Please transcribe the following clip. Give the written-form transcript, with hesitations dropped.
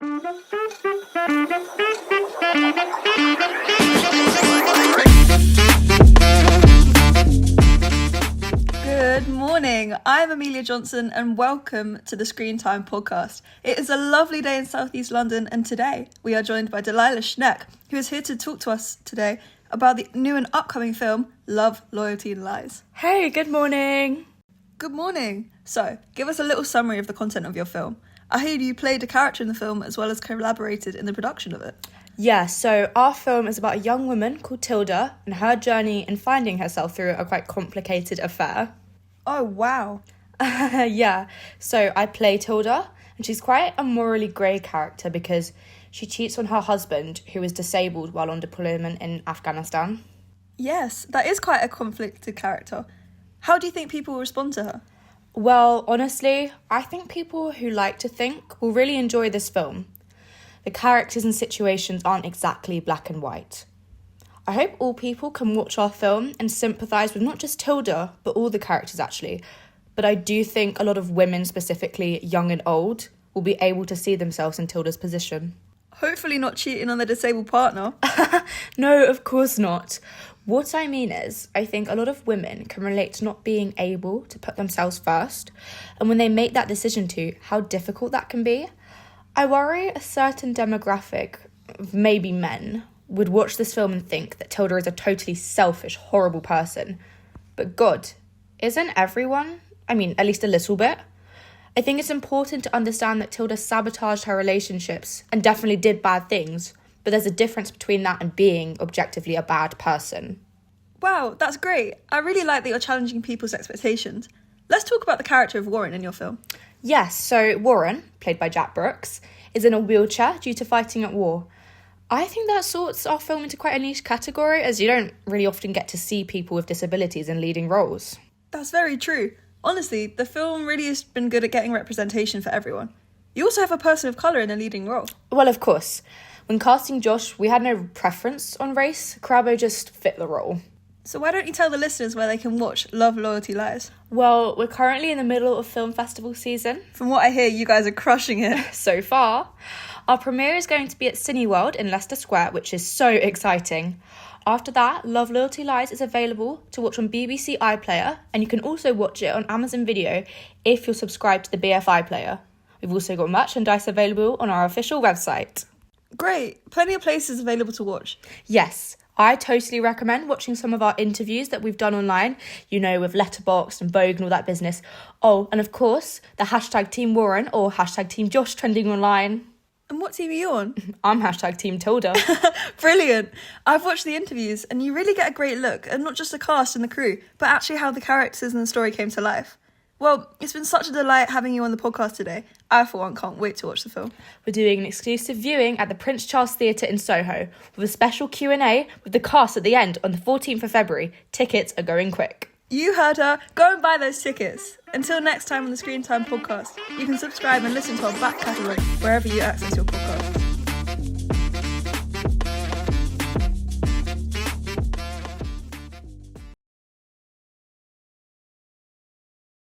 Good morning, I'm Amelia Johnson and welcome to the Screen Time podcast. It is a lovely day in southeast London and today we are joined by Delilah CQ2, who is here to talk to us today about the new and upcoming film, Love, Loyalty and Lies. Hey, good morning. Good morning. So, give us a little summary of the content of your film. I heard you played a character in the film as well as collaborated in the production of it. Yeah, so our film is about a young woman called Tilda and her journey in finding herself through a quite complicated affair. Oh, wow. Yeah, so I play Tilda and she's quite a morally grey character because she cheats on her husband who is disabled while on deployment in Afghanistan. Yes, that is quite a conflicted character. How do you think people will respond to her? Well, honestly, I think people who like to think will really enjoy this film. The characters and situations aren't exactly black and white. I hope all people can watch our film and sympathise with not just Tilda, but all the characters actually. But I do think a lot of women, specifically young and old, will be able to see themselves in Tilda's position. Hopefully not cheating on their disabled partner. No, of course not. What I mean is, I think a lot of women can relate to not being able to put themselves first, and when they make that decision to, how difficult that can be. I worry a certain demographic, maybe men, would watch this film and think that Tilda is a totally selfish, horrible person. But God, isn't everyone? I mean, at least a little bit. I think it's important to understand that Tilda sabotaged her relationships and definitely did bad things, but there's a difference between that and being objectively a bad person. Wow, that's great. I really like that you're challenging people's expectations. Let's talk about the character of Warren in your film. Yes, so Warren, played by Jack Brooks, is in a wheelchair due to fighting at war. I think that sorts our film into quite a niche category, as you don't really often get to see people with disabilities in leading roles. That's very true. Honestly, the film really has been good at getting representation for everyone. You also have a person of colour in a leading role. Well, of course. When casting Josh, we had no preference on race. Crabbo just fit the role. So why don't you tell the listeners where they can watch Love, Loyalty, Lies? Well, we're currently in the middle of film festival season. From what I hear, you guys are crushing it. So far. Our premiere is going to be at Cineworld in Leicester Square, which is so exciting. After that, Love, Loyalty, Lies is available to watch on BBC iPlayer, and you can also watch it on Amazon Video if you're subscribed to the BFI player. We've also got merchandise available on our official website. Great. Plenty of places available to watch. Yes, I totally recommend watching some of our interviews that we've done online, you know, with Letterboxd and Vogue and all that business. Oh, and of course, the hashtag Team Warren or hashtag Team Josh trending online. And what team are you on? I'm hashtag Team Tilda. Brilliant. I've watched the interviews and you really get a great look at not just the cast and the crew, but actually how the characters and the story came to life. Well, it's been such a delight having you on the podcast today. I, for one, can't wait to watch the film. We're doing an exclusive viewing at the Prince Charles Theatre in Soho with a special Q&A with the cast at the end on the 14th of February. Tickets are going quick. You heard her. Go and buy those tickets. Until next time on the Screen Time podcast, you can subscribe and listen to our back catalogue wherever you access your podcasts.